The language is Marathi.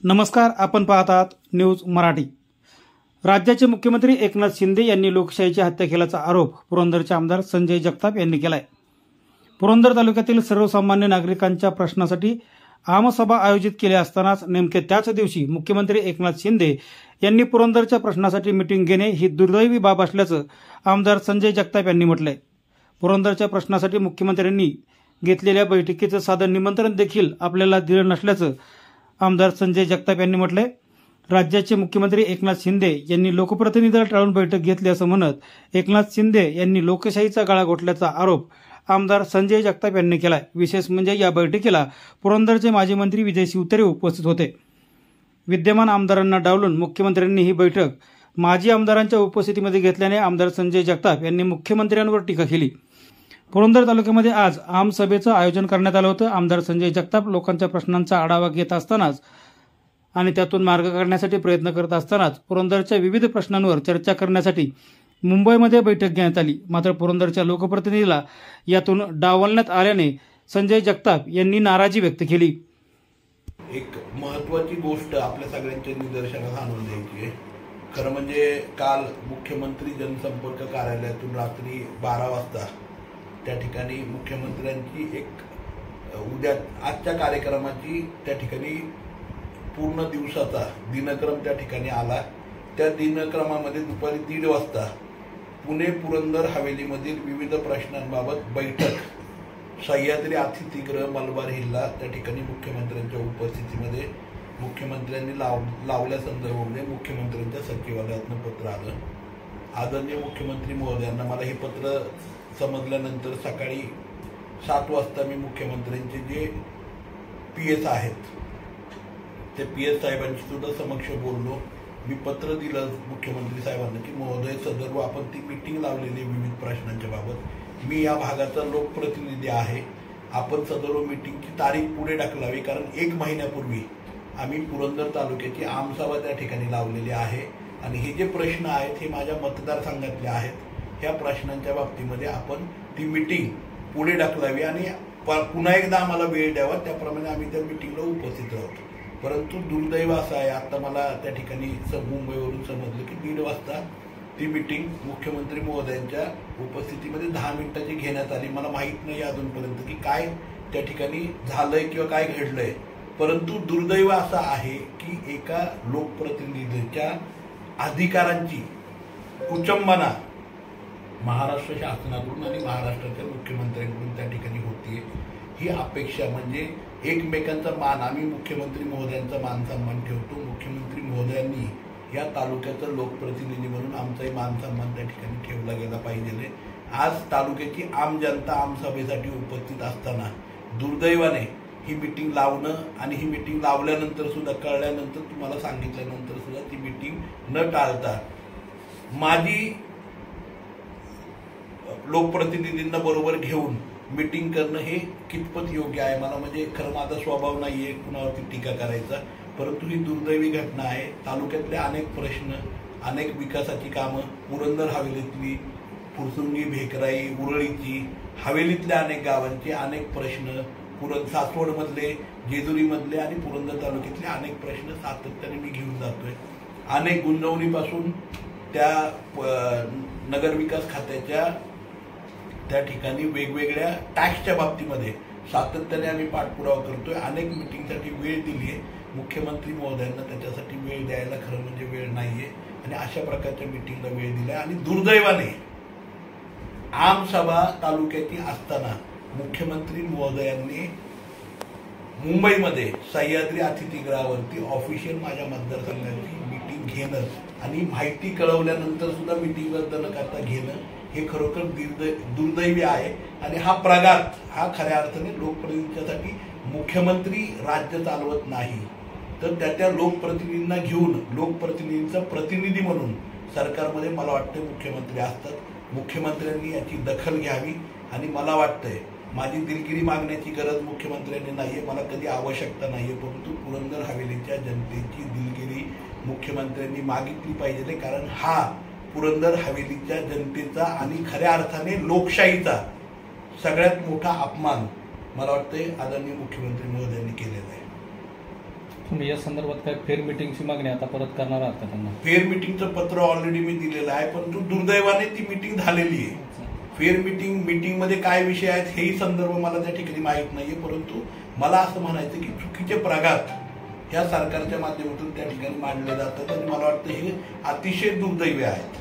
नमस्कार, आपण पाहत आहात न्यूज मराठी। राज्याचे मुख्यमंत्री एकनाथ शिंदे यांनी लोकशाहीची हत्या केल्याचा आरोप पुरंदरचे आमदार संजय जगताप यांनी केलाय। पुरंदर तालुक्यातील सर्वसामान्य नागरिकांच्या प्रश्नासाठी आमसभा आयोजित केली असतानाच नेमके त्याच दिवशी मुख्यमंत्री एकनाथ शिंदे यांनी पुरंदरच्या प्रश्नासाठी मीटिंग घेणे ही दुर्दैवी बाब असल्याचं आमदार संजय जगताप यांनी म्हटलंय। पुरंदरच्या प्रश्नासाठी मुख्यमंत्र्यांनी घेतलेल्या बैठकीचं साधं निमंत्रण देखील आपल्याला दिलं नसल्याचं आमदार संजय जगताप यांनी म्हटलंय। राज्याचे मुख्यमंत्री एकनाथ शिंदे यांनी लोकप्रतिनिधीला टाळून बैठक घेतली असं म्हणत एकनाथ शिंदे यांनी लोकशाहीचा गळा घोटल्याचा आरोप आमदार संजय जगताप यांनी केलाय। विशेष म्हणजे या बैठकीला पुरंदरचे माजी मंत्री विजय शिवतारे उपस्थित होते। विद्यमान आमदारांना डावलून मुख्यमंत्र्यांनी ही बैठक माजी आमदारांच्या उपस्थितीमध्ये घेतल्याने आमदार संजय जगताप यांनी मुख्यमंत्र्यांवर टीका केली। पुरंदर तालुक्यामध्ये आज आमसभेचं आयोजन करण्यात आलं होतं। आमदार संजय जगताप लोकांच्या प्रश्नांचा आढावा घेत असतानाच आणि त्यातून मार्ग काढण्यासाठी प्रयत्न करत असतानाच पुरंदरच्या विविध प्रश्नांवर चर्चा करण्यासाठी मुंबईमध्ये बैठक घेण्यात आली। मात्र पुरंदरच्या लोकप्रतिनिधीला यातून डावलण्यात आल्याने संजय जगताप यांनी नाराजी व्यक्त केली। एक महत्त्वाची गोष्ट आपल्या सगळ्यांच्या निदर्शनास आणून द्यायची आहे। खरं म्हणजे काल मुख्यमंत्री जनसंपर्क कार्यालयातून रात्री 12 वाजता त्या ठिकाणी मुख्यमंत्र्यांची एक आजच्या कार्यक्रमाची त्या ठिकाणी पूर्ण दिवसाचा दिनक्रम त्या ठिकाणी आला। त्या दिनक्रमामध्ये दुपारी 1:30 वाजता पुणे पुरंदर हवेलीमधील विविध प्रश्नांबाबत बैठक सह्याद्री अतिथीगृह मलबार हिलला त्या ठिकाणी मुख्यमंत्र्यांच्या उपस्थितीमध्ये मुख्यमंत्र्यांनी लावल्यासंदर्भामध्ये मुख्यमंत्र्यांच्या सचिवालयातून पत्र आलं। आदरणीय मुख्यमंत्री महोदयांना मला हे पत्र समजल्यानंतर सकाळी 7 वाजता मी मुख्यमंत्र्यांचे जे PS आहेत ते PS साहेबांशी सुद्धा समक्ष बोललो। मी पत्र दिलं मुख्यमंत्री साहेबांना की महोदय सदर्भ आपण ती मीटिंग लावलेली विविध प्रश्नांच्या बाबत, मी या भागाचा लोकप्रतिनिधी आहे, आपण सदर्भ मीटिंगची तारीख पुढे ढकलावी, कारण 1 महिन्यापूर्वी आम्ही पुरंदर तालुक्याची आमसभा त्या ठिकाणी लावलेली आहे आणि हे जे प्रश्न आहेत हे माझ्या मतदारसंघातले आहेत। ह्या प्रश्नांच्या बाबतीमध्ये आपण ती मीटिंग पुढे ढकलावी आणि पुन्हा एकदा आम्हाला वेळ द्यावा, त्याप्रमाणे आम्ही त्या मीटिंगला उपस्थित आहोत। परंतु दुर्दैव असं आहे, आता मला त्या ठिकाणी मुंबईवरून समजलं की 1:30 वाजता ती मीटिंग मुख्यमंत्री महोदयांच्या उपस्थितीमध्ये 10 मिनिटाची घेण्यात आली। मला माहीत नाही अजूनपर्यंत की काय त्या ठिकाणी झालंय किंवा काय घडलंय। परंतु दुर्दैव असं आहे की एका लोकप्रतिनिधीच्या अधिकारांची कुचंबना महाराष्ट्र शासनाकडून आणि महाराष्ट्राच्या मुख्यमंत्र्यांकडून त्या ठिकाणी होतीये। ही अपेक्षा म्हणजे एकमेकांचा मान, आम्ही मुख्यमंत्री महोदयांचा मान सन्मान ठेवतो, मुख्यमंत्री महोदयांनी या तालुक्याचा लोकप्रतिनिधी म्हणून आमचाही मान सन्मान त्या ठिकाणी ठेवला गेला पाहिजे। आज तालुक्याची आम जनता आमसभेसाठी उपस्थित असताना दुर्दैवाने ही मीटिंग लावणं आणि ही मीटिंग लावल्यानंतर सुद्धा कळल्यानंतर तुम्हाला सांगितल्यानंतर सुद्धा ती मीटिंग न टाळता माझी लोकप्रतिनिधींना बरोबर घेऊन मीटिंग करणं हे कितपत योग्य आहे। मला म्हणजे खरं माझा स्वभाव नाहीये कुणावरती टीका करायचा, परंतु ही दुर्दैवी घटना आहे। तालुक्यातले अनेक प्रश्न, अनेक विकासाची कामं, पुरंदर हवेलीतली फुरसुंगी, भेकराई, उरळीची, हवेलीतल्या अनेक गावांचे अनेक प्रश्न, सासवडमधले, जेजुरीमधले आणि पुरंदर तालुक्यातले अनेक प्रश्न सातत्याने मी घेऊन जातोय। अनेक गुंतवणुकीपासून त्या नगरविकास खात्याच्या त्या ठिकाणी वेगवेगळ्या टॅक्सच्या बाबतीमध्ये सातत्याने आम्ही पाठपुरावा करतोय। अनेक मीटिंगसाठी वेळ दिली आहे, मुख्यमंत्री महोदयांना त्याच्यासाठी वेळ द्यायला खरं म्हणजे वेळ नाहीये आणि अशा प्रकारच्या मीटिंगला वेळ दिलाय। आणि दुर्दैवाने आमसभा तालुक्याची असताना मुख्यमंत्री महोदयांनी मुंबईमध्ये सह्याद्री अतिथीगृहावरती ऑफिशियल माझ्या मतदारसंघाची मीटिंग घेणं आणि माहिती कळवल्यानंतर सुद्धा मीटिंग रद्द न करता घेणं हे खरोखर दुर्दैवी आहे। आणि हा प्रघात हा खऱ्या अर्थाने लोकप्रतिनिधींसाठी मुख्यमंत्री राज्य चालवत नाही, तर त्या लोकप्रतिनिधींना घेऊन लोकप्रतिनिधींचा प्रतिनिधी म्हणून सरकारमध्ये मला वाटतं मुख्यमंत्री असतात। मुख्यमंत्र्यांनी याची दखल घ्यावी आणि मला वाटतंय माझी दिलगिरी मागण्याची गरज मुख्यमंत्र्यांनी नाहीये, मला कधी आवश्यकता नाहीये, परंतु पुरंदर हवेलीच्या जनतेची दिलगिरी मुख्यमंत्र्यांनी मागितली पाहिजे, कारण हा पुरंदर हवेलीच्या जनतेचा आणि खऱ्या अर्थाने लोकशाहीचा सगळ्यात मोठा अपमान मला वाटतंय आदरणीय मुख्यमंत्री महोदयांनी केलेला आहे। तुम्ही या संदर्भात काय फेर मिटिंगची मागणी आता परत करणार आहात का त्यांना? फेर मिटिंगचं पत्र ऑलरेडी मी दिलेलं आहे, परंतु दुर्दैवाने ती मिटिंग झालेली आहे. फेर मिटिंगमध्ये काय विषय आहेत हेही संदर्भ मला त्या ठिकाणी माहीत नाहीये, परंतु मला असं म्हणायचं की चुकीचे प्रघात या सरकारच्या माध्यमातून त्या ठिकाणी मांडले जातात आणि मला वाटतं हे अतिशय दुर्दैवी आहेत.